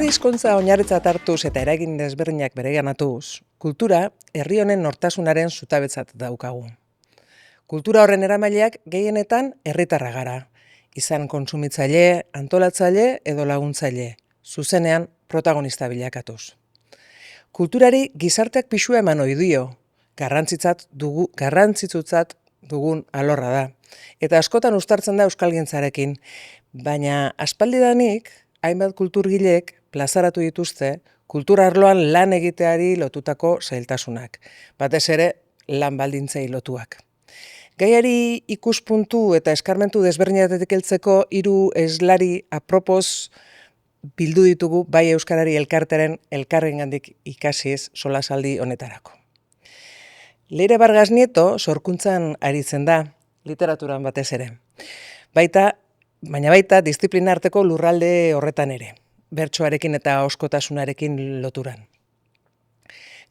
Herri hizkuntza oinarritzat hartuz eta eragin desberdinak bereganatuz, kultura herri honen nortasunaren zutabetzat daukagu. Kultura horren eramaileak gehienetan herritarra gara, izan kontsumitzaile, antolatzaile edo laguntzaile, zuzenean protagonista bilakatuz. Kulturari gizarteak pisua eman ohi dio, garrantzitsutzat dugun alorra da, eta askotan uztartzen da euskalgintzarekin, baina aspaldidanik hainbat kulturgileek plazaratu dituzte kultura arloan lan egiteari lotutako zailtasunak, batez ere lan baldintzei lotuak. Gaiari ikuspuntu eta eskarmentu desberdinetatik heltzeko 3 eslari apropos bildu ditugu bai euskarari elkartearen elkarrengandik ikasiz solasaldi honetarako. Leire Vargas Nieto sorkuntzan aritzen da, literaturan batez ere. Baina baita disiplina arteko lurralde horretan ere, bertsoarekin eta oskotasunarekin loturan.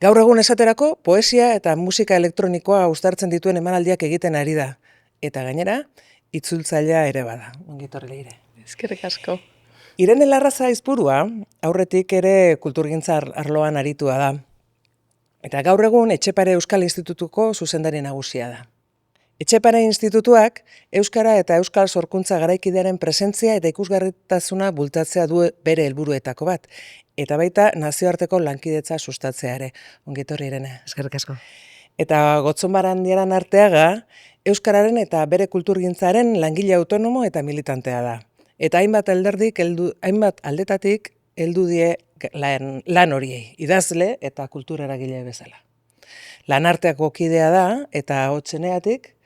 Gaur egun esaterako, poesia eta musika elektronikoa uztartzen dituen emanaldiak egiten ari da, eta gainera, itzultzailea ere bada. Ongi etorri Leire. Eskerrik asko. Irene Larraza Aizpurua, aurretik ere kulturgintza arloan aritua da, eta gaur egun Etxepare Euskal Institutuko zuzendari nagusia da. Etxepare Institutuak euskara eta euskal sorkuntza garaikidearen presentzia eta ikusgarritasuna bultatzea du bere helburuetako bat, eta baita nazioarteko lankidetza sustatzea ere. Ongi etorri Irene. Eskerrik asko. Eta Gotzon Barandiaran Arteaga, euskararen eta bere kulturgintzaren langile autonomo eta militantea da. Eta hainbat aldetatik heldu die lan horiei, idazle eta kultura eragile bezala. Lanarteako kidea da eta hotzeneatik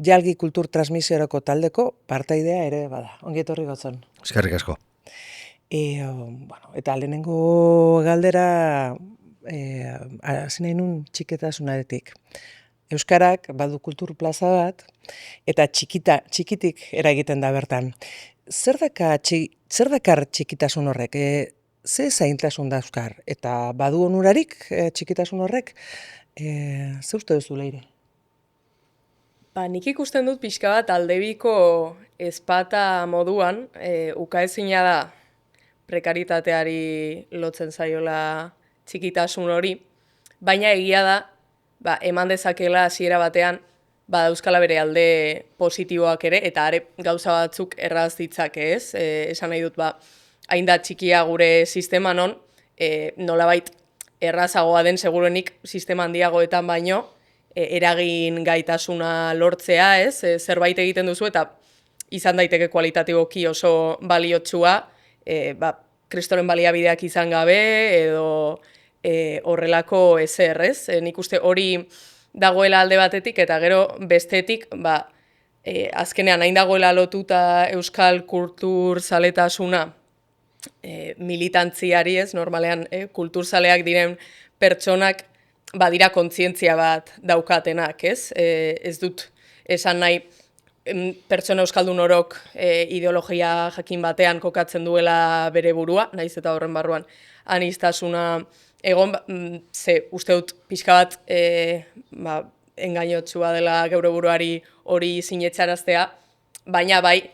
Jalgi Kultur Transmisiorako taldeko partaidea ere bada. Ongi etorri Gotzon. Eskerrik asko. Eta lehenengo galdera hasi nahi nun txikitasunaretik. Euskarak badu kultur plaza bat eta txikitik eragiten da bertan. Zer dakar txikitasun horrek? Ze zaintasun da euskar? Eta badu onurarik txikitasun horrek? Ze uste duzu Leire? Nik ikusten dut pixka bat aldebiko ezpata moduan, ukaezina da prekaritateari lotzen zaiola txikitasun hori, baina egia da, eman dezakela hasiera batean, euskala bere alde positiboak ere, eta are gauza batzuk erraz ditzake ez, esan nahi dut, hain da txikia gure sistema non, nolabait errazagoa den seguruenik sistema handiagoetan baino, eragin gaitasuna lortzea, ez? Zerbait egiten duzu eta izan daiteke kualitatiboki oso baliotsua, kristoren baliabideak izan gabe edo horrelako ezer, ez? Nik uste hori dagoela alde batetik eta gero bestetik, azkenean hain dagoela lotuta euskal kultur zaletasuna militantziari, ez? Normalean kulturzaleak diren pertsonak badira kontzientzia bat daukatenak, ez? Ez dut esan nahi pertsona euskaldun orok ideologia jakin batean kokatzen duela bere burua, naiz eta horren barruan aniztasuna egon, ze uste dut pixka bat engainotsua dela geure buruari hori sinetxaraztea, baina bai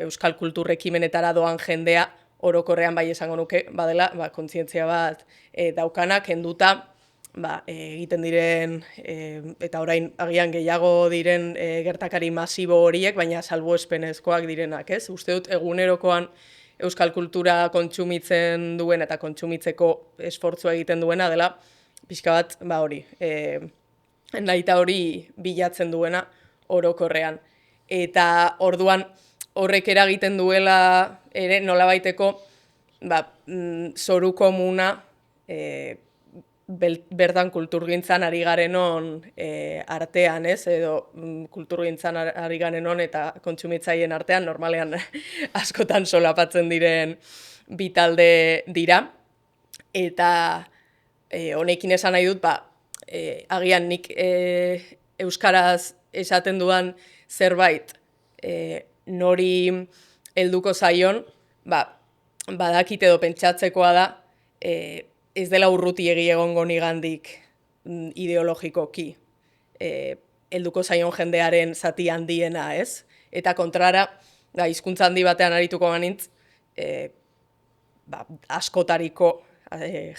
euskal kultur ekimenetara doan jendea orokorrean bai esango nuke, badela kontzientzia bat daukana, kenduta egiten diren, eta orain agian gehiago diren gertakari masibo horiek, baina salbuespenezkoak direnak, ez? Uste dut egunerokoan euskal kultura kontsumitzen duen eta kontsumitzeko esfortzua egiten duena dela, pixka bat, hori, nahita hori bilatzen duena orokorrean. Eta orduan horrek eragiten duela ere nolabaiteko zoru komuna bertan kulturgintzan ari garenon artean, ez? Edo kulturgintzan ari garenon eta kontsumitzaileen artean normalean askotan solapatzen diren bi talde dira. Eta honekin esan nahi dut, agian nik euskaraz esaten dudan zerbait nori helduko zaion, badakit edo pentsatzekoa da, ez dela urrutiegi egongo nigandik ideologikoki helduko zaion jendearen zati handiena, ez? Eta kontrara, hizkuntza handi batean arituko banintz, askotariko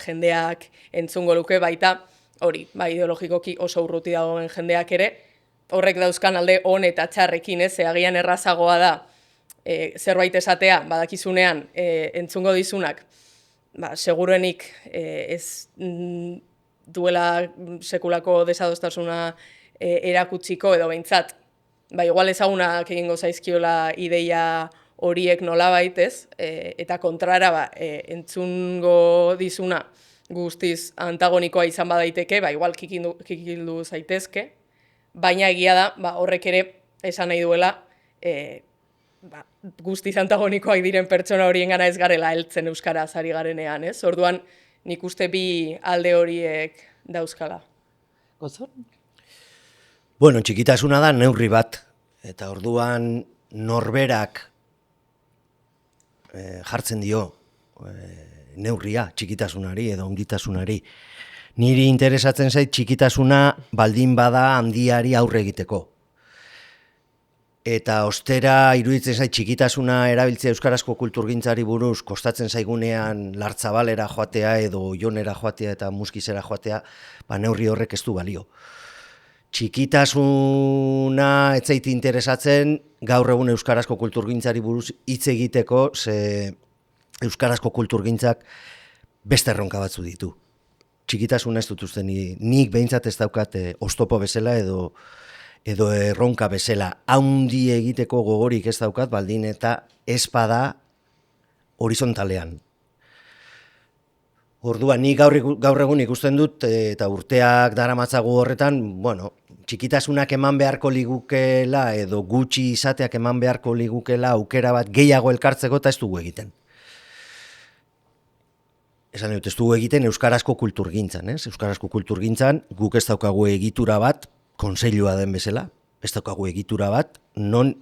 jendeak entzungo luke baita, hori, ideologikoki oso urruti dagoen jendeak ere, horrek dauzkan alde on eta txarrekin, agian errazagoa da zerbait esatea, badakizunean entzungo dizunak, seguruenik ez duela sekulako desadostasuna erakutsiko edo behintzat, igual ezagunak egingo zaizkiola ideia horiek nolabait, eta kontrara entzungo dizuna guztiz antagonikoa izan badaiteke, igual kikildu zaitezke, baina egia da, horrek ere esan nahi duela guztiz antagonikoak diren pertsona horien gana ez garela heltzen euskaraz ari garenean, Orduan, nik uste bi alde horiek dauzkala. Gozor? Bueno, txikitasuna da neurri bat, eta orduan norberak jartzen dio neurria txikitasunari edo ongitasunari. Niri interesatzen zait txikitasuna baldin bada handiari aurre egiteko. Eta ostera iruditzen zait txikitasuna erabiltzea euskarazko kulturgintzari buruz kostatzen zaigunean Lartzabalera joatea edo Jonera joatea eta Muskizera joatea, neurri horrek ez du balio. Txikitasuna ez zait interesatzen gaur egun euskarazko kulturgintzari buruz hitz egiteko, ze euskarazko kulturgintzak beste erronka batzu ditu. Txikitasuna ez dut uste, nik behintzat ez daukat oztopo bezala edo erronka bezala, haundi egiteko gogorik ez daukat, baldin eta ez bada horizontalean. Orduan, nik gaur egun ikusten dut, eta urteak daramatzagu horretan, txikitasunak eman beharko ligukela, edo gutxi izateak eman beharko ligukela aukera bat gehiago elkartzeko, eta ez dugu egiten. Esan dut, ez dugu egiten euskarazko kulturgintzan, Euskarazko kulturgintzan guk ez daukagu egitura bat, kontseilua den bezala, ez daukagu egitura bat, non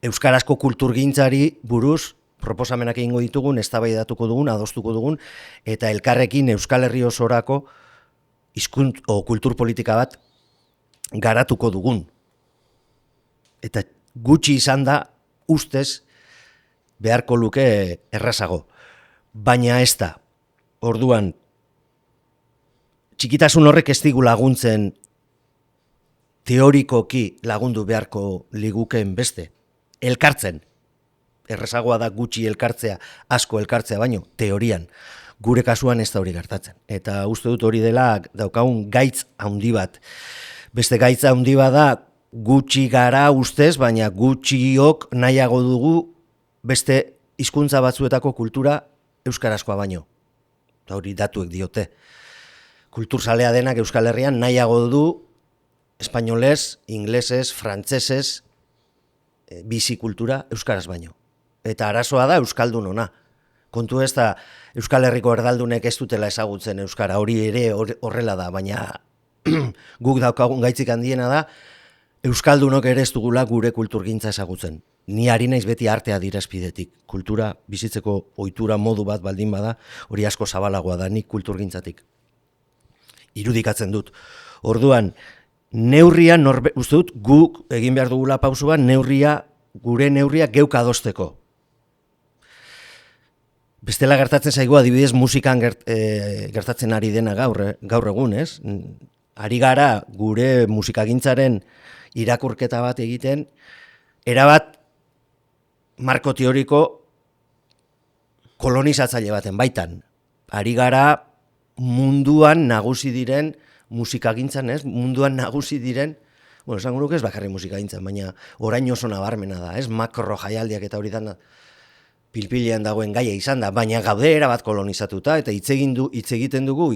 euskarazko kulturgintzari buruz proposamenak egingo ditugun, eztabaidatuko dugun, adostuko dugun, eta elkarrekin Euskal Herri osorako kultur politika bat garatuko dugun. Eta gutxi izan da, ustez, beharko luke errazago. Baina ez da, orduan, txikitasun horrek ez digu laguntzen teorikoki lagundu beharko ligukeen beste, elkartzen. Errazagoa da gutxi elkartzea, asko elkartzea baino, teorian. Gure kasuan ez da hori gertatzen. Eta uste dut hori dela daukagun gaitz handi bat. Beste gaitz handi bat da gutxi gara ustez, baina gutxiok nahiago dugu beste hizkuntza batzuetako kultura euskarazkoa baino. Eta hori datuek diote. Kulturzalea denak Euskal Herrian nahiago du espainolez, inglesez, frantsesez, bizi kultura euskaraz baino. Eta arazoa da euskaldun ona. Kontu ez da Euskal Herriko erdaldunek ez dutela ezagutzen euskara, hori ere horrela da, baina guk daukagun gaitzik handiena da euskaldunok ere ez dugula gure kulturgintza ezagutzen. Ni ari naiz beti artea dirazpidetik. Kultura bizitzeko ohitura modu bat baldin bada, hori asko zabalagoa da nik kulturgintzatik. Irudikatzen dut. Orduan, neurria, uste dut, guk egin behar dugula pausu bat, gure neurria geuk adosteko. Bestela gertatzen zaigu, adibidez musikan gertatzen ari dena gaur egun, ez? Ari gara gure musikagintzaren irakurketa bat egiten, erabat marko teoriko kolonizatzaile baten baitan. Ari gara munduan nagusi diren musikagintzan, ez? Munduan nagusi diren, esango nuke ez bakarri musikagintzan, baina orain oso nabarmena da, ez? Makro jaialdiak eta hori dana pilpilean dagoen gaia izan da, baina gaude erabat kolonizatuta, eta hitz egiten dugu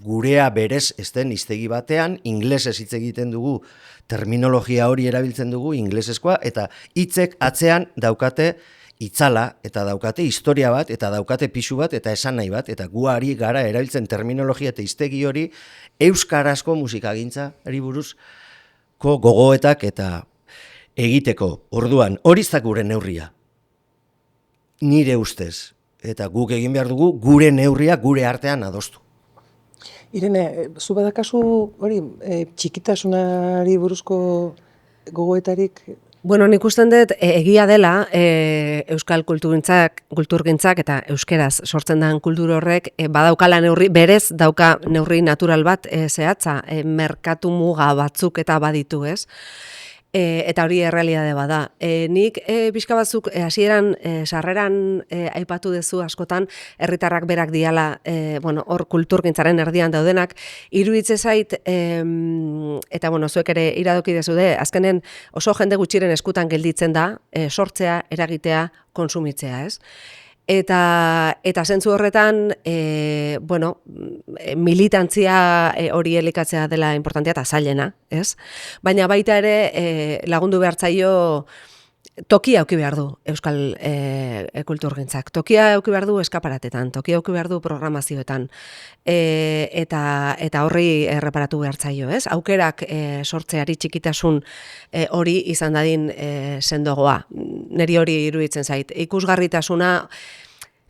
gurea berez ez den hiztegi batean, inglesez hitz egiten dugu, terminologia hori erabiltzen dugu, inglesezkoa, eta hitzek atzean daukate itzala, eta daukate historia bat, eta daukate pisu bat, eta esan nahi bat, eta gu ari gara erabiltzen terminologia eta hiztegi hori euskarazko musikagintzari buruzko gogoetak eta egiteko. Orduan, hori ez da gure neurria. Nire ustez. Eta guk egin behar dugu gure neurria gure artean adostu. Irene, zu badakazu hori txikitasunari buruzko gogoetarik Bueno, nik usten dut egia dela euskal kulturgintzak eta euskeraz sortzen den kultur horrek badaukala neurri, berez dauka neurri natural bat zehatza, merkatu muga batzuk eta baditu, ez? Eta hori errealitate bada. Nik pixka batzuk hasieran sarreran aipatu duzu askotan herritarrak berak diala, hor kulturgintzaren erdian daudenak, iruditze zait, eta zuek ere iradoki dezude, azkenen oso jende gutxiren eskutan gelditzen da, sortzea, eragitea, konsumitzea, ez? Eta zentzu horretan, militantzia hori elikatzea dela importantea eta zailena, ez? Baina baita ere lagundu behartzaio tokia auki behar du euskal kulturgintzak. Tokia auki behar du eskaparatetan, tokia auki behar du programazioetan, eta horri erreparatu behartzaio, ez? Aukerak sortzeari txikitasun hori izan dadin sendogoa. Neri hori iruditzen zait. Ikusgarritasuna,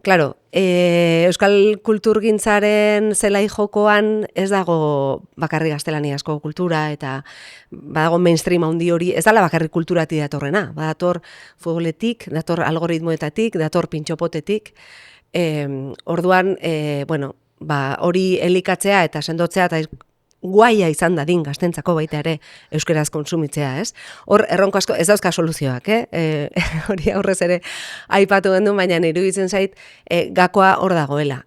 claro, euskal kulturgintzaren zelai jokoan ez dago bakarrik gaztelaniazko kultura eta badago mainstream handi hori, ez dala bakarrik kulturati datorrena, badator futboletik, dator algoritmoetatik, dator pintxopotetik, orduan, hori elikatzea eta sendotzea eta guaia izan dadin gaztentzako baita ere euskeraz kontsumitzea, ez? Hor, erronko asko, ez dauzka soluzioak, hori aurrez ere aipatu gendu, baina iruditzen zait, gakoa hor dagoela.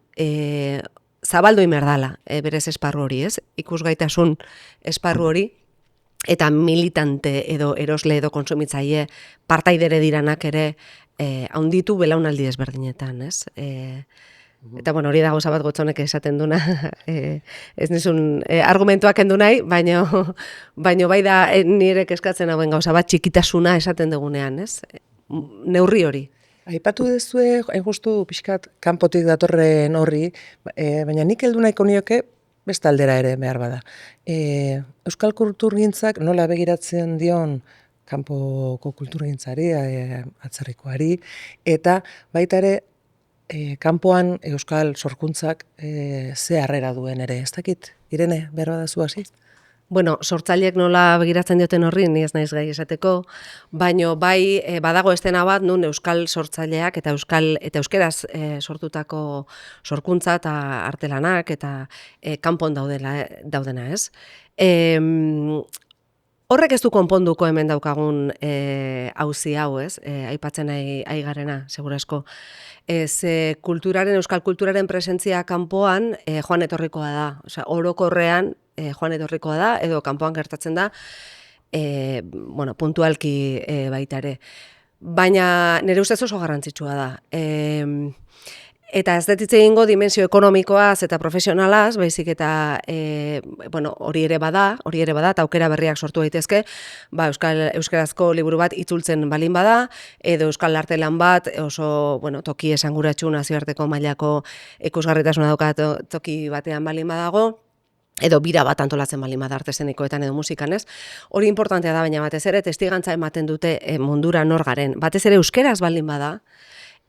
Zabaldu imerdala, berez esparru hori, ez? Ikusgaitasun esparru hori, eta militante edo erosle edo kontsumitzaile partaidere diranak ere haunditu belaunaldi desberdinetan, ez? Eta hori da gauza bat Gotzonek esaten duna, ez nizun argumentuak endu nahi, baino bai da nire eskatzen hauen gauza bat txikitasuna esaten dugunean, ez? Neurri hori. Aipatu dezue, justu pixkat kanpotik datorren horri, baina nik heldu nahiko nioke beste aldera ere behar bada. Euskal kulturgintzak nola begiratzen dion kanpoko kulturgintzari, atzerrikoari, eta baita ere kanpoan euskal sorkuntzak ze harrera duen ere, ez dakit? Irene, behar badazu hasi? Bueno, sortzaileek nola begiratzen dioten horri, ni ez naiz gai esateko, baino bai badago estena bat nun euskal sortzaileak eta euskeraz sortutako sorkuntza eta artelanak eta kanpon daudena, ez? Horrek ez du konponduko hemen daukagun auzi hau, ez? Aipatzen ari garena, segurasko. Euskal kulturaren presentzia kanpoan joan etorrikoa da. Osea, orokorrean joan etorrikoa da, edo kanpoan gertatzen da, puntualki baita ere. Baina nire ustez oso garrantzitsua da. Eta ez dut hitz egingo dimensio ekonomikoaz eta profesionalaz, baizik eta hori ere bada, eta aukera berriak sortu daitezke, euskarazko liburu bat itzultzen balin bada, edo euskal artelan bat oso toki esanguratsu nazioarteko mailako ikusgarritasuna dauka toki batean balin badago, edo bira bat antolatzen balin bada arte eszenikoetan edo musikan, ez? Hori importantea da, baina batez ere testigantza ematen dute mundura nor garen. Batez ere euskeraz balin bada,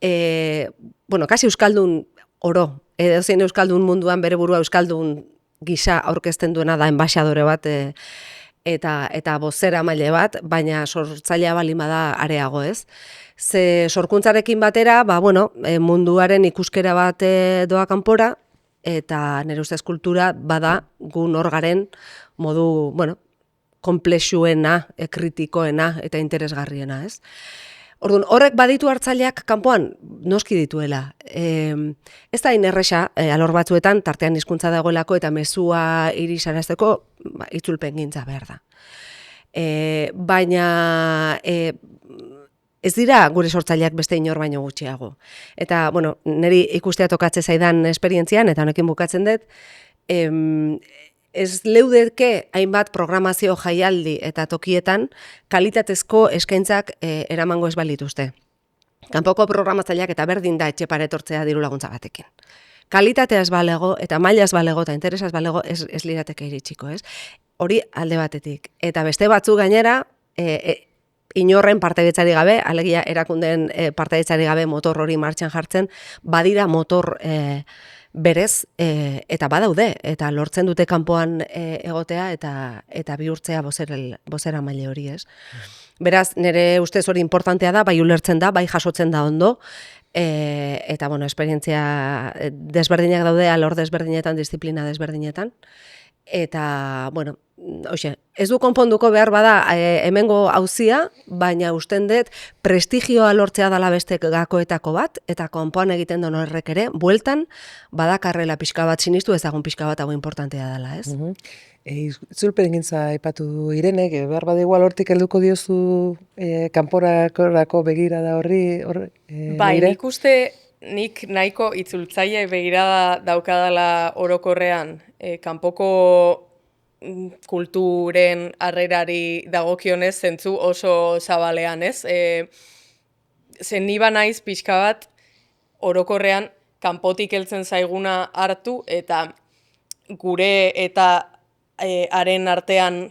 kasi euskaldun oro, edo zein euskaldun munduan bere burua euskaldun gisa aurkezten duena da enbaxadore bat eta bozera maile bat, baina sortzailea balin bada areago, ez? Ze sorkuntzarekin batera, munduaren ikuskera bat doa kanpora, eta nire ustez kultura bada gu nor garen modu, konplexuena, kritikoena eta interesgarriena, ez? Orduan, horrek baditu hartzaileak kanpoan noski dituela. Ez da inerresa, alor batzuetan, tartean hizkuntza dagoelako eta mezua irisarazteko itzulpen gintza behar da. Baina ez dira gure sortzaileak beste inor baino gutxiago. Eta, niri ikustea tokatze zaidan esperientzian, eta honekin bukatzen dut, ez leudeke hainbat programazio jaialdi eta tokietan kalitatezko eskaintzak eramango ez balituzte. Kanpoko programatzaileak eta berdin da etxepare etortzea diru laguntza batekin. Kalitatea ez balego eta maila ez balego eta interesa ez balego ez lirateke iritsiko, ez? Hori alde batetik. Eta beste batzu gainera, inorren partaidetzari gabe, alegia erakundeen partaidetzari gabe motor hori martxan jartzen, badira motor berez, eta badaude, eta lortzen dute kanpoan egotea eta bihurtzea bozera maile hori, ez? Beraz, nire ustez hori importantea da, bai ulertzen da, bai jasotzen da ondo, eta, bueno, esperientzia desberdinak daude, alor desberdinetan, disiplina desberdinetan, eta, bueno, hoxe, ez du konponduko behar bada hemengo auzia, baina usten dut prestigioa lortzea dala beste gakoetako bat, eta konpoan egiten den horrek ere, bueltan, badakarrela pixka bat sinistu ezagun pixka bat hau importantea dela, ez? Itzulpen gintza aipatu du Irenek, behar bada igual hortik helduko diozu kanporako begirada horri, Bai, Leire? nik uste nik nahiko itzultzaile begirada daukadala orokorrean, kanpoko kulturen harrerari dagokionez zentzu oso zabalean, ez? Zen ni naiz pixka bat orokorrean kanpotik heltzen zaiguna hartu eta gure eta haren artean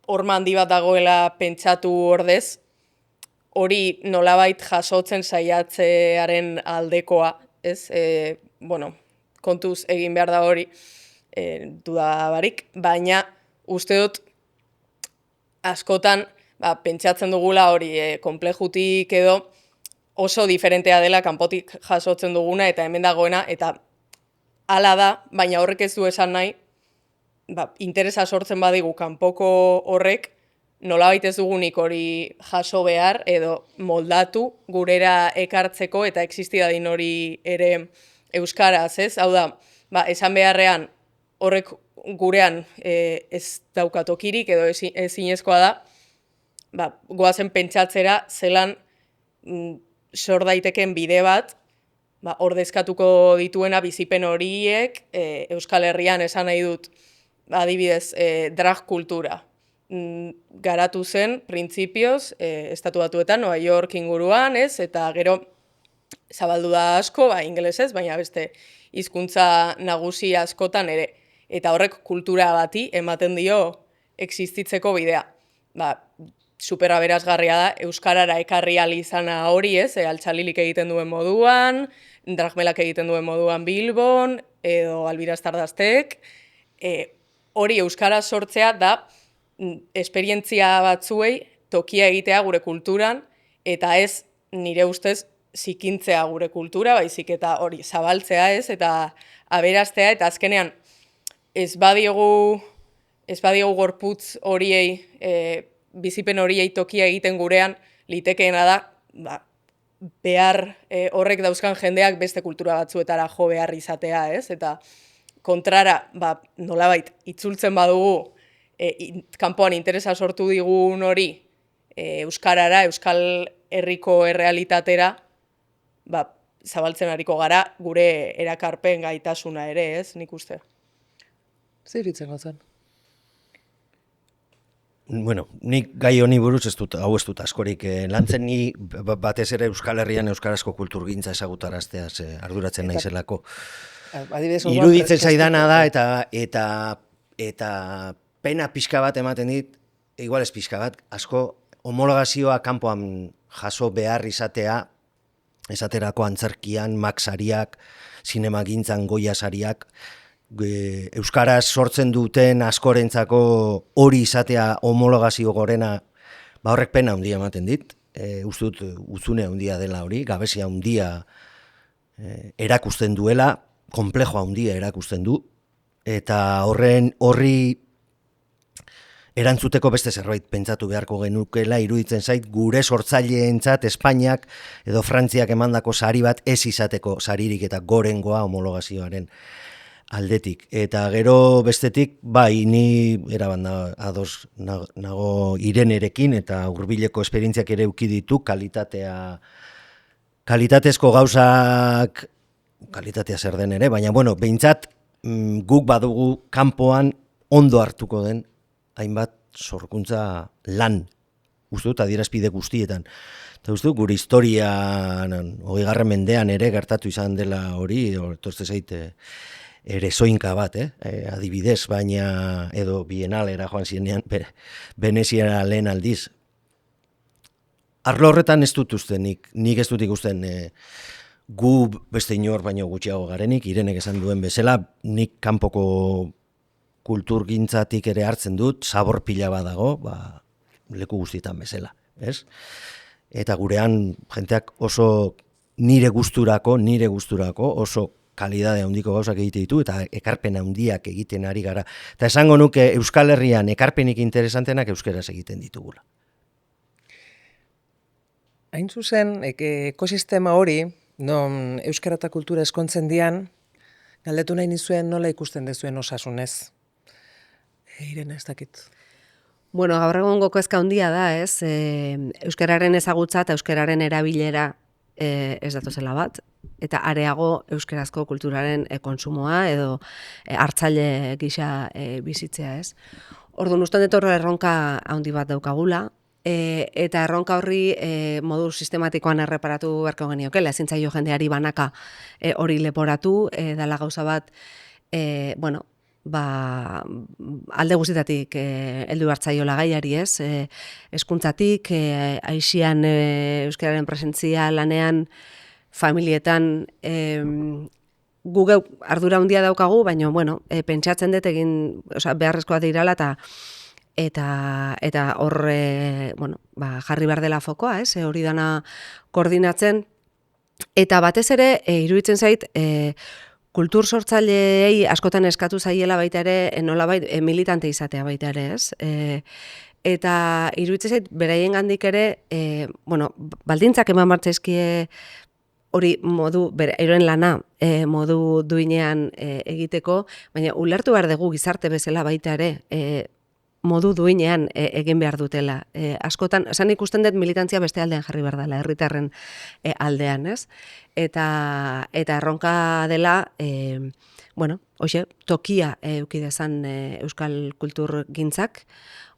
horma handi bat dagoela pentsatu ordez, hori nolabait jasotzen saiatzearen aldekoa, ez? Bueno, kontuz egin behar da hori, duda barik, baina uste dut askotan pentsatzen dugula hori konplejutik edo oso diferentea dela kanpotik jasotzen duguna eta hemen dagoena, eta hala da, baina horrek ez du esan nahi, interesa sortzen badigu kanpoko horrek, nolabait ez dugunik hori jaso behar edo moldatu gurera ekartzeko eta existidadin hori ere euskaraz, ez? Hau da, esan beharrean horrek gurean ez daukatokirik edo ezinezkoa da, goazen pentsatzera zelan sor daiteken bide bat, ordezkatuko dituena bizipen horiek Euskal Herrian esan nahi dut, adibidez, drag kultura. Garatu zen, printzipioz, Estatu Batuetan, New York inguruan, ez? Eta gero zabaldu da asko, ingelesez, baina beste hizkuntza nagusi askotan ere. Eta horrek kultura bati ematen dio existitzeko bidea. Super aberasgarria da, euskarara ekarri ahal izana hori, ez? Altxalilik egiten duen moduan, dragmelak egiten duen moduan Bilbon, edo Albira Stardastek. Hori euskara sortzea da esperientzia batzuei tokia egitea gure kulturan, eta ez nire ustez zikintzea gure kultura, baizik eta hori zabaltzea, ez? Eta aberastea, eta azkenean ez badiogu gorputz horiei, bizipen horiei tokia egiten gurean, litekeena da, behar horrek dauzkan jendeak beste kultura batzuetara jo behar izatea, ez? Eta kontrara, nolabait, itzultzen badugu, kanpoan interesa sortu digun hori, euskarara, Euskal Herriko errealitatera, zabaltzen hariko gara, gure erakarpen gaitasuna ere, ez? Nik uste. Zer itzen gotzen? Bueno, nik gai honi buruz ez dut askorik lantzen, ni batez ere Euskal Herrian euskarazko kulturgintza ezagutarazteaz arduratzen naizelako. Iruditzen zaidana da eta pena pixka bat ematen dit, igual ez pixka bat, asko homologazioa kanpoan jaso behar izatea, esaterako antzerkian, Max sariak, zinemagintzan Goya sariak, euskaraz sortzen duten askorentzako hori izatea homologazio gorena, horrek pena handia ematen dit, uste dut utzune handia dela hori, gabezia handia erakusten duela, konplejo handia erakusten du, eta horri erantzuteko beste zerbait pentsatu beharko genukela, iruditzen zait gure sortzaileentzat Espainiak edo Frantziak emandako sari bat ez izateko saririk eta gorengoa homologazioaren aldetik. Eta gero bestetik, ni eraban ados nago Irenerekin eta hurbileko esperientziak ere eduki ditu, kalitatezko gauzak, kalitatea zer den ere, baina behintzat guk badugu kanpoan ondo hartuko den hainbat sorkuntza lan, uste dut adierazpide guztietan. Eta uste dut gure historian 20. mendean ere gertatu izan dela hori, etortze zaite ere zoinka bat, adibidez, baina edo bienalera joan zinean, Veneziara lehen aldiz. Arlo horretan ez dut uste, nik ez dut ikusten gu beste inor baino gutxiago garenik, Irenek esan duen bezala, nik kanpoko kulturgintzatik ere hartzen dut, sabor pila bat dago, leku guztietan bezala. ez? Eta gurean jenteak oso nire gusturako oso kalidade handiko gauzak egite ditu eta ekarpen handiak egiten ari gara. Eta esango nuke Euskal Herrian ekarpenik interesantenak euskeraz egiten ditugula. Hain zuzen, ekosistema hori, non euskara eta kultura eskontzen dian, galdetu nahi nizuen nola ikusten dezuen osasunez. Irene, ez dakit. Bueno, gaur egungo kezka handia da, ez? Euskararen ezagutza eta euskararen erabilera ez datozela bat, eta areago euskerazko kulturaren kontsumoa edo hartzaile gisa bizitzea, ez? Orduan, uste dut horre erronka handi bat daukagula, eta erronka horri modu sistematikoan erreparatu beharko geniokela, ezin zaio jendeari banaka hori leporatu, dela gauza bat, bueno, alde guztietatik heldu hartzaiola gaiari, ez? Hezkuntzatik, aixian euskararen presentzia lanean, familietan, gu geu ardura handia daukagu, baina, bueno, pentsatzen dut beharrezkoa dirala eta hor, bueno, jarri behar dela fokoa, ez? Hori dana koordinatzen, eta batez ere, iruditzen zait, kultur sortzaileei askotan eskatu zaiela baita ere, nolabait militante izatea baita ere, ez? Eta iruditzen zait, beraien gandik ere, bueno, baldintzak eman martzaizkie hori modu, eroen lana, modu duinean egiteko, baina ulertu behar dugu gizarte bezala baita ere, modu duinean egin behar dutela. Askotan, esan ikusten dut militantzia beste aldean jarri behar dela, herritarren aldean, ez? Eta erronka dela, bueno, hoxe, tokia eukidezan euskal kultur gintzak,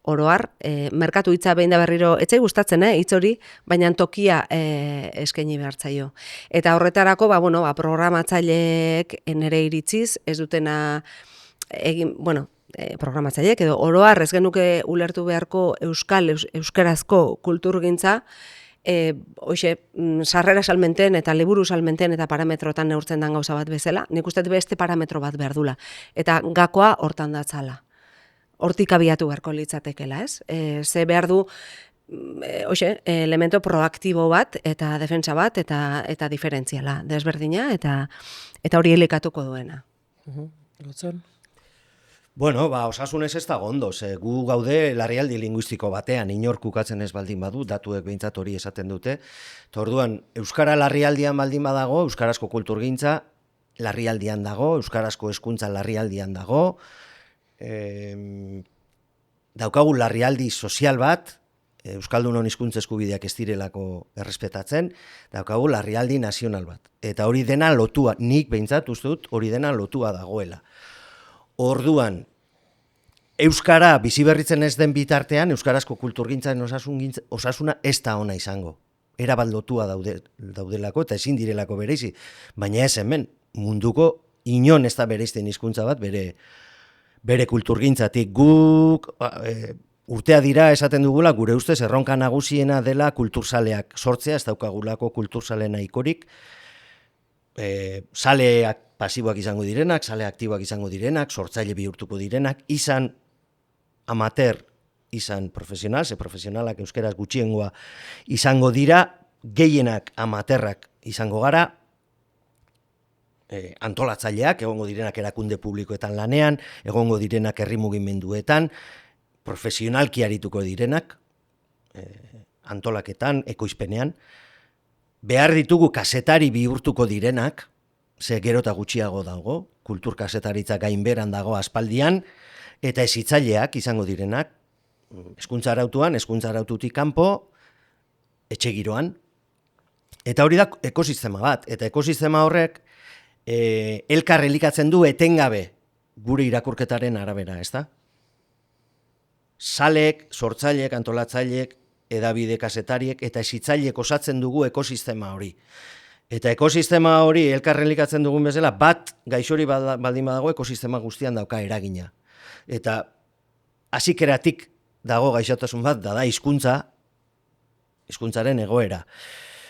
oroar, merkatu hitza behin da berriro, etzai gustatzen, hitz hori, baina tokia eskaini behartzaio. Eta horretarako, bueno, programatzaileek nere iritziz, ez dutena egin, bueno, programatzaileek edo oroar ez genuke ulertu beharko euskarazko kulturgintza, hoxe, sarrera salmenten eta liburu salmenten eta parametrotan neurtzen den gauza bat bezala, nik uste beste parametro bat behar dula. Eta gakoa hortan datzala. Hortik abiatu beharko litzatekela, ez? Ze behar du, hoxe, elemento proaktibo bat eta defentsa bat eta diferentziala, desberdina eta hori elikatuko duena. Gotzon? Bueno, osasunez ez dago ondo, gu gaude larrialdi linguistiko batean, inork ukatzen ez baldin badu, datuek behintzat hori esaten dute. Orduan, euskara larrialdian baldin badago, euskarazko kulturgintza larrialdian dago, euskarazko hezkuntza larrialdian dago, daukagu larrialdi sozial bat, euskaldunon hizkuntza eskubideak ez direlako errespetatzen, daukagu larrialdi nazional bat. Eta hori dena lotua, nik behintzat uste dut hori dena lotua dagoela. Orduan, euskara biziberritzen ez den bitartean, euskarazko kulturgintzaren osasuna ez da ona izango. Erabat lotua daudelako eta ezin direlako bereizi, baina ez hemen, munduko inon ez da bereizten hizkuntza bat bere kulturgintzatik. Guk urtea dira esaten dugula, gure ustez erronka nagusiena dela kultursaleak sortzea, ez daukagulako kultursale nahikorik, saleak pasiboak izango direnak, sale aktiboak izango direnak, sortzaile bihurtuko direnak, izan amateur, izan profesional, ze profesionalak euskeraz gutxiengoa izango dira, gehienak amaterrak izango gara, antolatzaileak, egongo direnak erakunde publikoetan lanean, egongo direnak herri mugimenduetan, profesionalki arituko direnak, antolaketan, ekoizpenean, behar ditugu kazetari bihurtuko direnak, ze gero eta gutxiago dago, kultur kasetaritza gainberan dago aspaldian, eta hezitzaileak izango direnak, hezkuntza arautuan, hezkuntza araututik kanpo, etxe giroan. Eta hori da ekosistema bat, eta ekosistema horrek elkar elikatzen du etengabe gure irakurketaren arabera, ez da? Salek, sortzaileek, antolatzaileek, hedabide kazetariek eta hezitzaileek osatzen dugu ekosistema hori. Eta ekosistema hori elkarrelikatzen dugun bezala, bat gaixori baldin badago ekosistema guztian dauka eragina. Eta hasikeratik dago gaixotasun bat, da hizkuntzaren egoera.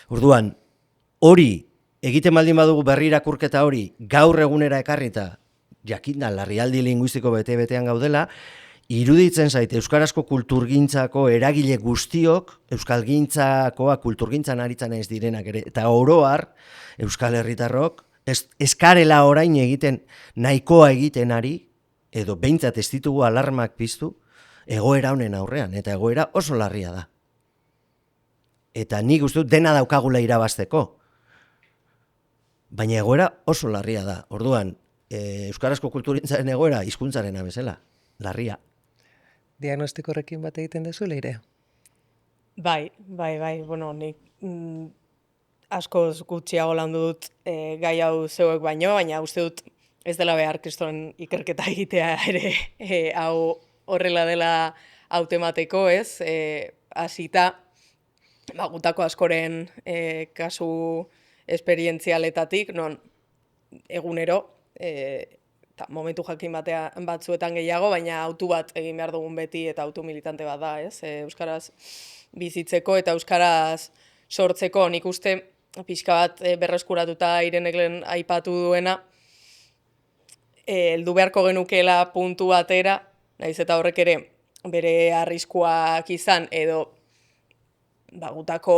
Orduan, hori egiten baldin badugu berri irakurketa hori gaur egunera ekarrita, jakinda larrialdi linguistiko bete-betean gaudela, iruditzen zait euskarazko kulturgintzako eragile guztiok, euskalgintzakoa kulturgintzan aritzen ez direnak ere, eta oroar euskal herritarrok eskarela orain egiten, nahikoa egiten ari, edo behintzat ez ditugu alarmak piztu, egoera honen aurrean, eta egoera oso larria da. Eta nik uste dut dena daukagula irabazteko, baina egoera oso larria da. Orduan, euskarazko kulturintzaren egoera hizkuntzarena bezala, larria. Diagnostiko horrekin bat egiten duzu, Leire? Bai, bueno, nik askoz gutxiago landu dut gai hau zeuek baino, baina uste dut ez dela behar kriston ikerketa egitea ere hau horrela dela hautemateko, ez? Hasita, gutako askoren kasu esperientzialetatik, non egunero, eta momentu jakin batzuetan gehiago, baina autu bat egin behar dugun beti eta autu militante bat da, ez? Euskaraz bizitzeko eta euskaraz sortzeko, nik uste pixka bat berreskuratuta Ireneklen aipatu duena, heldu beharko genukeela puntu batera, nahiz eta horrek ere bere arriskuak izan, edo gutako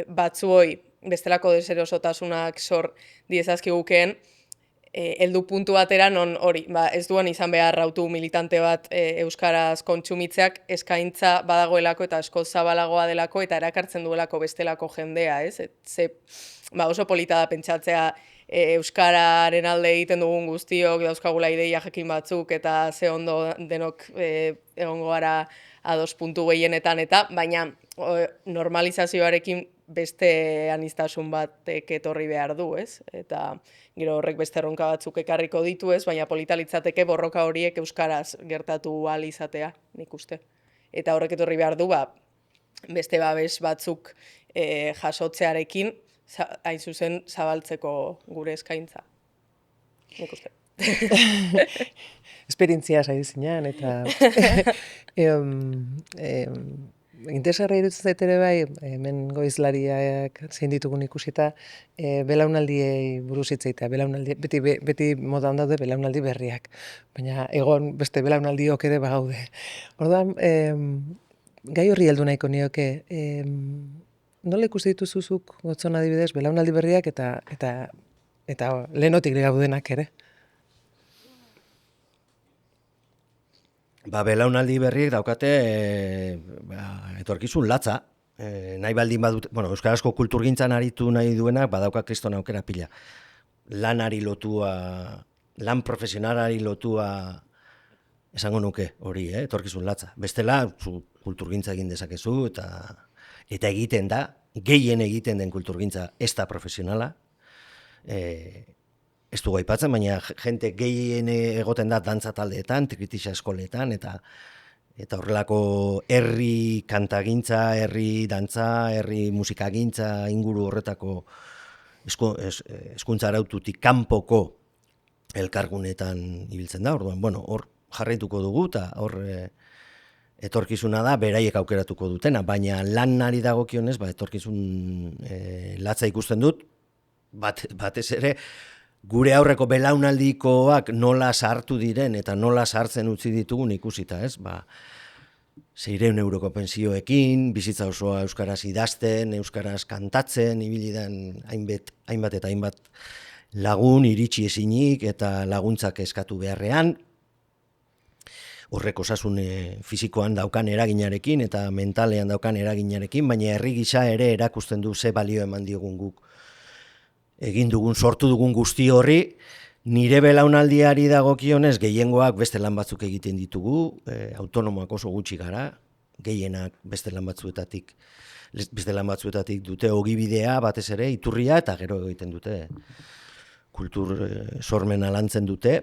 batzuoi bestelako deserosotasunak sor diezazkigukeen, heldu puntu batera non hori, ez duan izan behar autu militante bat euskaraz kontsumitzeak eskaintza badagoelako eta asko zabalagoa delako eta erakartzen duelako bestelako jendea, ez? Oso polita da pentsatzea euskararen alde egiten dugun guztiok, dauzkagula ideia jakin batzuk eta ze ondo denok egongo gara ados puntu gehienetan eta, baina normalizazioarekin beste aniztasun batek etorri behar du, ez? Eta gero horrek beste erronka batzuk ekarriko ditu, ez? Baina polita litzateke borroka horiek euskaraz gertatu ahal izatea, nik uste. Eta horrek etorri behar du, beste babes batzuk jasotzearekin, hain zuzen zabaltzeko gure eskaintza, nik uste. Esperientzia sai zinean, eta interesgarra iruditzen zait ere bai, hemen goizlariak zein ditugun ikusita, belaunaldiei buruz hitz egitea, beti modan daude belaunaldi berriak, baina egon beste belaunaldiok ere bagaude. Orduan, gai horri heldu nahiko nioke, nola ikusi dituzuzuk gotzon adibidez, belaunaldi berriak eta lehenotik gaudenak ere? Belaunaldi berriek daukate etorkizun latza, nahi baldin badut, euskarazko kulturgintzan aritu nahi duenak badauka kriston aukera pila. Lanari lotua, lan profesionalari lotua, esango nuke hori, etorkizun latza. Bestela, kulturgintza egin dezakezu eta egiten da, gehien egiten den kulturgintza ez da profesionala, ez dugu aipatzen, baina jente gehien egoten da dantza taldeetan, trikitisa eskoletan, eta horrelako herri kantagintza, herri dantza, herri musikagintza inguru horretako hezkuntza araututik kanpoko elkargunetan ibiltzen da. Orduan, hor jarraituko dugu, eta hor etorkizuna da, beraiek aukeratuko dutena, baina lanari dagokionez, etorkizun latza ikusten dut, batez ere, gure aurreko belaunaldikoak nola sartu diren eta nola sartzen utzi ditugun ikusita, ez? 600 euroko pensioekin, bizitza osoa euskaraz idazten, euskaraz kantatzen, ibili den hainbat eta hainbat lagun iritsi ezinik eta laguntzak eskatu beharrean, horrek osasun fisikoan daukan eraginarekin eta mentalean daukan eraginarekin, baina herri gisa ere erakusten du ze balio eman diogun guk egin dugun, sortu dugun guzti horri, nire belaunaldiari dagokionez gehiengoak beste lan batzuk egiten ditugu, autonomoak oso gutxi gara, gehienak beste lan batzuetatik dute ogibidea batez ere, iturria, eta gero egiten dute, kultur sormena lantzen dute.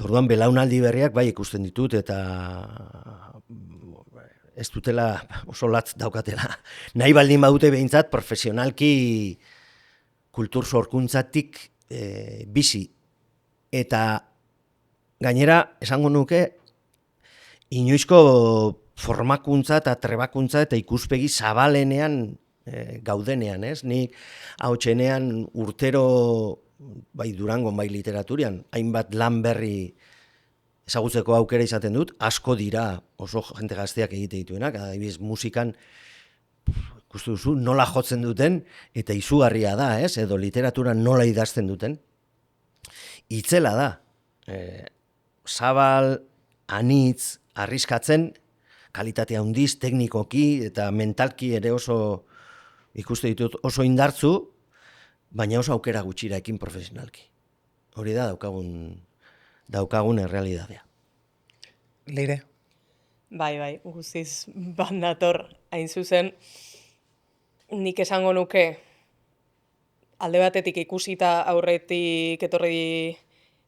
Orduan belaunaldi berriak bai ikusten ditut, eta ez dutela oso latz daukatela. Nahi baldin badute behintzat profesionalki kultur sorkuntzatik bizi. Eta gainera, esango nuke, inoizko formakuntza eta trebakuntza eta ikuspegi zabalenean gaudenean, ez? Nik hautsenean urtero, bai Durangon, bai literaturian, hainbat lan berri ezagutzeko aukera izaten dut, asko dira oso jente gazteak egite dituenak, adibidez musikan ikustu duzu nola jotzen duten eta izugarria da, ez? Edo literatura nola idazten duten. Itzela da. Zabal, anitz, arriskatzen, kalitatea handiz, teknikoki eta mentalki ere oso ikuste ditut oso indartzu, baina oso aukera gutxiraekin profesionalki. Hori da daukagun errealidadea. Leire. Bai, guztiz bandator hain zuzen, nik esango nuke alde batetik ikusita aurretik etorri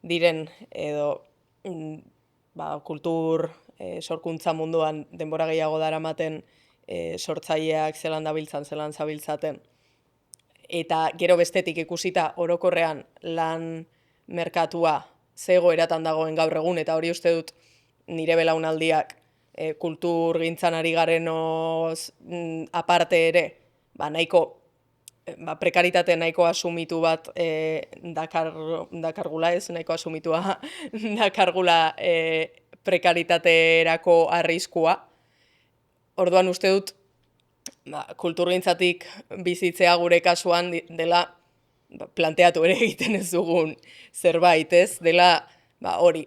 diren edo kultur sorkuntza munduan denbora gehiago daramaten sortzaileak zelan dabiltzan, zelan zabiltzaten. Eta gero bestetik ikusita orokorrean lan merkatua zegoeratan dagoen gaur egun, eta hori uste dut nire belaunaldiak kultur gintzan ari garenoz aparte ere, nahiko prekaritate nahiko asumitu bat dakargula, ez nahiko asumitua dakargula prekaritaterako arriskua. Orduan uste dut kulturgintzatik bizitzea gure kasuan dela planteatu ere egiten ez dugun zerbait, ez? Dela hori,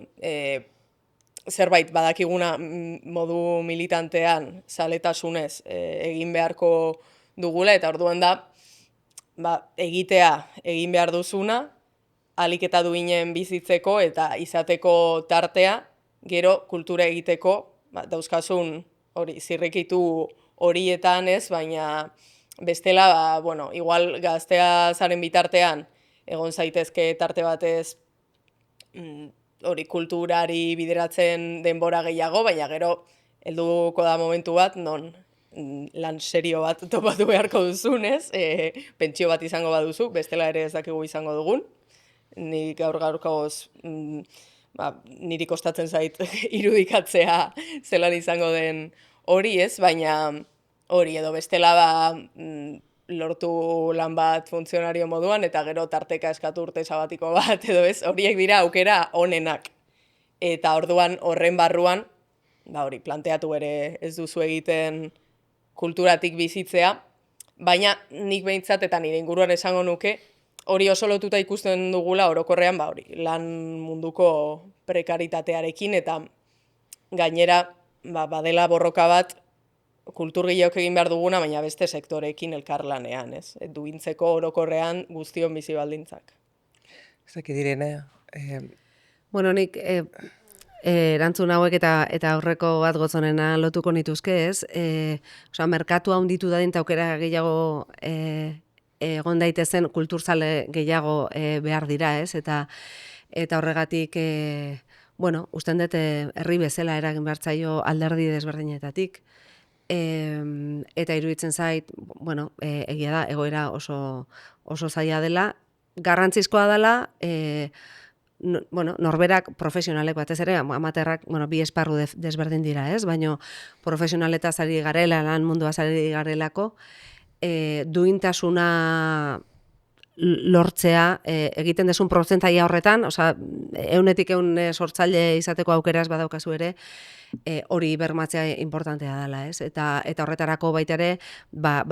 zerbait badakiguna modu militantean zaletasunez egin beharko dugula, eta orduan da egin behar duzuna, ahalik eta duinen bizitzeko eta izateko tartea, gero kultura egiteko dauzkazun hori zirrikitu horietan ez, baina bestela, igual gaztea zaren bitartean egon zaitezke tarte batez hori kulturari bideratzen denbora gehiago, baina gero helduko da momentu bat non lan serio bat topatu beharko duzunez, pentsio bat izango baduzu, bestela ere ez dakigu izango dugun. Nik gaurkoz niri kostatzen zait irudikatzea zelan izango den hori ez, baina hori edo bestela lortu lan bat funtzionario moduan, eta gero tarteka eskatu urte sabatiko bat edo ez, horiek dira aukera onenak. Eta orduan horren barruan, hori planteatu ere ez duzu egiten kulturatik bizitzea, baina nik behintzat eta nire inguruan esango nuke, hori oso lotuta ikusten dugula orokorrean hori lan munduko prekaritatearekin, eta gainera badela borroka bat kulturgileok egin behar duguna, baina beste sektorekin elkarlanean, ez? Duintzeko orokorrean guztion bizi baldintzak. Ez dakit direne. Bueno, nik erantzun hauek eta aurreko bat gotzonena lotuko nituzke, ez? Merkatua handitu dadin eta aukera gehiago egon daitezen kulturzale gehiago behar dira, ez? Eta horregatik, usten dut herri bezala eragin behartzaio alderdi desberdinetatik. Eta iruditzen zait, egia da, egoera oso zaila dela, garrantzizkoa dela, norberak profesionalek batez ere, amaterrak, bi esparru desberdin dira, ez? Baina profesionaletaz ari garela, lan munduaz ari garelako, duintasuna lortzea egiten desun prozentaia horretan, 100% sortzaile izateko aukeraz badaukazu ere, hori bermatzea importantea dela, ez? Eta horretarako baita ere,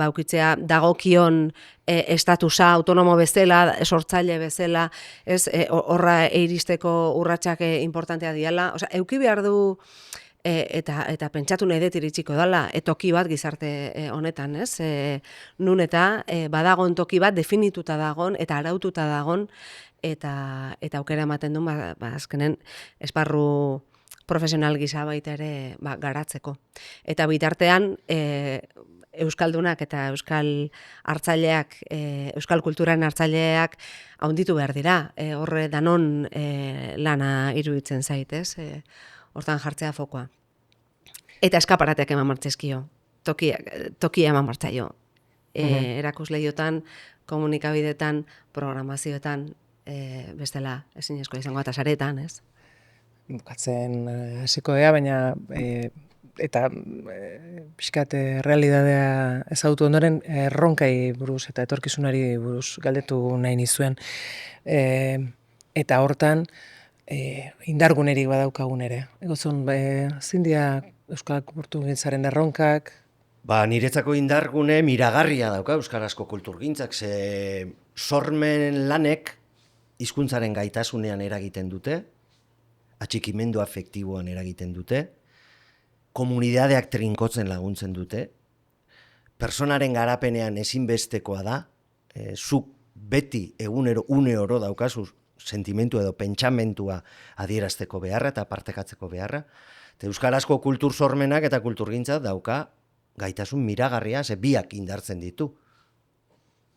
aukitzea dagokion estatusa autonomo bezala, sortzaile bezala, ez? Horra iristeko urratsak importantea diala, euki behar du eta pentsatu nahi dut iritsiko dela, toki bat gizarte honetan, ez? Nun eta badagon toki bat definituta dagon eta araututa dagon, eta aukera ematen duen, azkenen esparru profesional gisa baita ere garatzeko. Eta bitartean, euskaldunak eta euskal hartzaileak, euskal kulturan hartzaileak handitu behar dira, horre danon lana iruditzen zait, ez? Hortan jartzea fokoa. Eta eskaparateak eman martzezkio, tokia eman martzaio. Erakusleiotan, komunikabidetan, programazioetan, bestela ezinezkoa izango eta saretan, ez? Bukatzen hasiko dea, baina eta pixkat realidadea ezagutu ondoren erronkai buruz eta etorkizunari buruz galdetu nahi nizuen. Eta hortan, indargunerik badaukagun ere. Egozun, zindia Euskal Kulturgintzaren erronkak, Niretzako indargune miragarria dauka euskarazko kulturgintzak, ze sormen lanek hizkuntzaren gaitasunean eragiten dute, atxikimendu afektiboan eragiten dute, komunidadeak trinkotzen laguntzen dute, personaren garapenean ezinbestekoa da, zuk beti egunero une oro daukazu sentimentu edo pentsamentua adierazteko beharra eta partekatzeko beharra. Eta euskarazko kultur sormenak eta kulturgintza dauka gaitasun miragarria, ze biak indartzen ditu.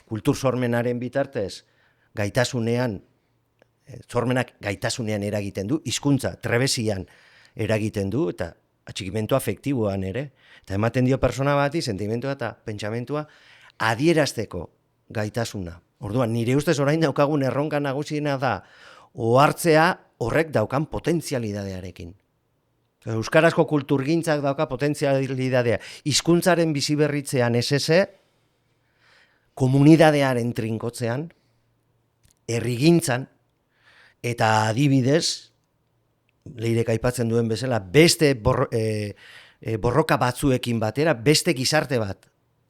Kultur sormenaren bitartez, sormenak gaitasunean eragiten du, hizkuntza trebesian eragiten du, eta atxikimentu afektiboan ere. Eta ematen dio persona bati sentimentua eta pentsamentua adierazteko gaitasuna. Orduan, nire ustez orain daukagun erronka nagusiena da, ohartzea horrek daukan potentzialidadearekin. Euskarazko kulturgintzak dauka potentzialidadea. Hizkuntzaren biziberritzean esese, komunidadearen trinkotzean, herrigintzan, eta adibidez, Leirek aipatzen duen bezala, beste borroka batzuekin batera, beste gizarte bat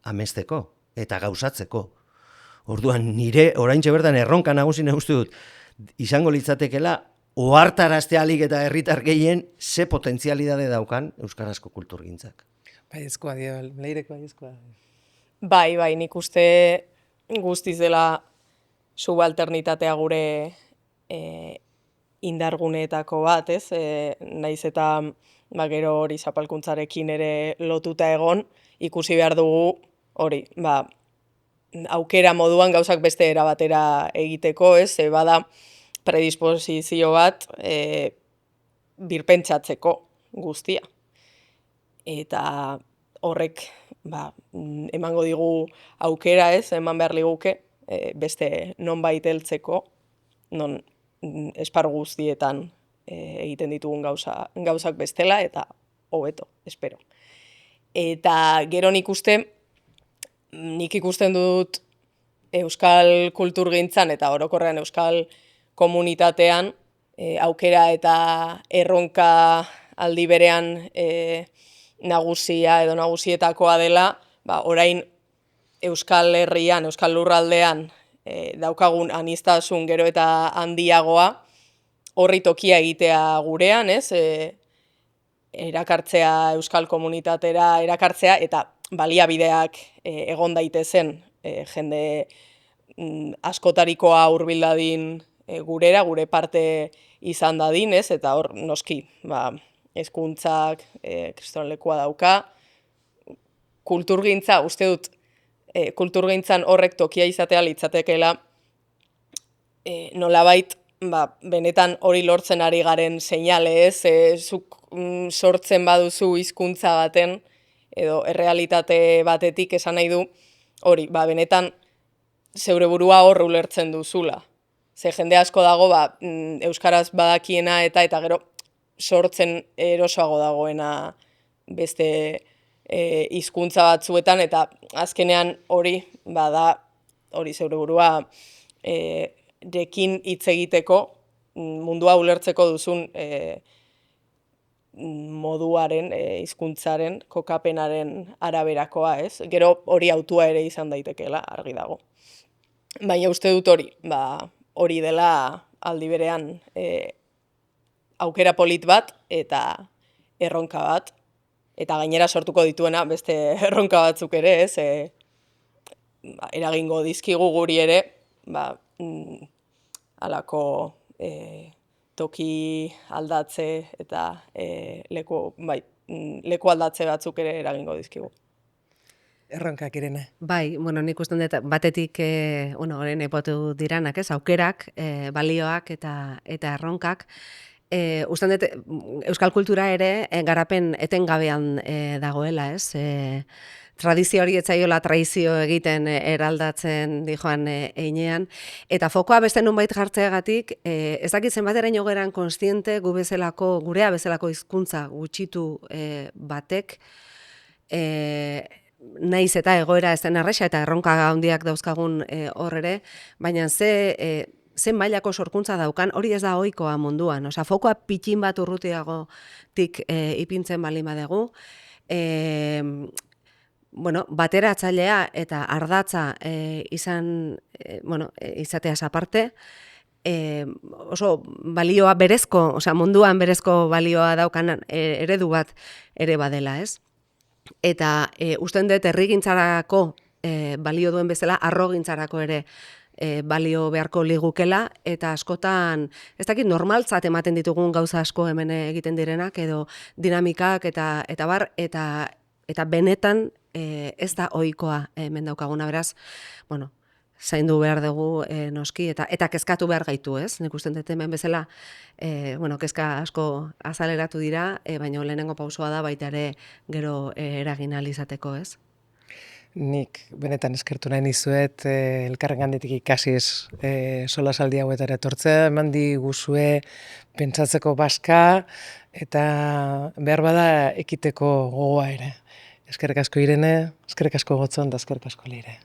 amesteko eta gauzatzeko. Orduan, nire oraintxe bertan erronka nagusi uste dut, izango litzatekela, ohartarazte alik eta herritar gehien ze potentzialidade daukan euskarazko kulturgintzak. baiezkoa dio, Leirek baiezkoa. Bai, nik uste guztiz dela subalternitatea gure indarguneetako bat, ez? Naiz eta gero hori zapalkuntzarekin ere lotuta egon, ikusi behar dugu hori, aukera moduan gauzak beste era batera egiteko, ez? Bada predisposizio bat birpentsatzeko guztia. Eta horrek emango digu aukera, ez? Eman behar liguke beste nonbait heltzeko, non esparru guztietan egiten ditugun gauzak bestela, eta hobeto, espero. Eta gero nik ikusten dut euskal kulturgintzan eta orokorrean euskal komunitatean aukera eta erronka aldi berean nagusia edo nagusietakoa dela, orain Euskal Herrian, Euskal Lurraldean daukagun aniztasun gero eta handiagoa, horri tokia egitea gurean, ez? Erakartzea euskal komunitatera, erakartzea eta baliabideak egon daitezen jende askotarikoa hurbil dadin gurera, gure parte izan dadin, ez? Eta hor noski, hezkuntzak kristonlekoa dauka. Kulturgintza, uste dut, kulturgintzan horrek tokia izatea litzatekeela nolabait benetan hori lortzen ari garen seinale, ez? Zuk sortzen baduzu hizkuntza baten edo errealitate batetik esan nahi du hori, benetan zeure burua hor ulertzen duzula. Ze jende asko dago euskaraz badakiena eta gero sortzen erosoago dagoena beste hizkuntza batzuetan, eta azkenean hori da hori zeure burua rekin hitz egiteko mundua ulertzeko duzun moduaren, hizkuntzaren, kokapenaren araberakoa, ez? Gero hori hautua ere izan daitekeela, argi dago. Baina uste dut hori, hori dela aldi berean aukera polit bat eta erronka bat, eta gainera sortuko dituena beste erronka batzuk ere, ez? Eragingo dizkigu guri ere, halako toki aldatze eta leku aldatze batzuk ere eragingo dizkigu. Erronkak Irene. Bai, nik uste dut batetik, orain aipatu diranak, ez? Aukerak, balioak eta erronkak. Uste dut euskal kultura ere garapen etengabean dagoela, ez? Tradizio hori etzaiola traizio egiten eraldatzen dijoan einean, eta fokoa beste nonbait jartzeagatik, ez dakit zenbateraino geran kontziente gurea bezalako hizkuntza gutxitu batek, naiz eta egoera ez den arresa eta erronka handiak dauzkagun hor ere, baina ze zen mailako sorkuntza daukan, hori ez da ohikoa munduan. Osea, fokoa pitin bat urrutiagotik ipintzen baldin badegu, bueno, bateratzailea eta ardatza izateaz aparte, oso balioa berezko, osea, munduan berezko balioa daukan eredu bat ere badela, ez? Eta usten dut herrigintzarako balio duen bezala, arrogintzarako ere balio beharko ligukela, eta askotan, ez dakit normaltzat ematen ditugun gauza asko hemen egiten direnak, edo dinamikak eta bar, eta benetan ez da ohikoa hemen daukaguna, beraz, bueno, zaindu behar dugu noski, eta kezkatu behar gaitu, ez? Nik usten dut hemen bezala, bueno, kezka asko azaleratu dira, baina lehenengo pausoa da baita ere gero eragin ahal izateko, ez? Nik benetan eskertu nahi nizuet elkarrengandik ikasiz solasaldi hauetara etortzea, eman diguzue pentsatzeko bazka eta behar bada ekiteko gogoa ere. Eskerrik asko Irene, eskerrik asko Gotzon, eta eskerrik asko Leire.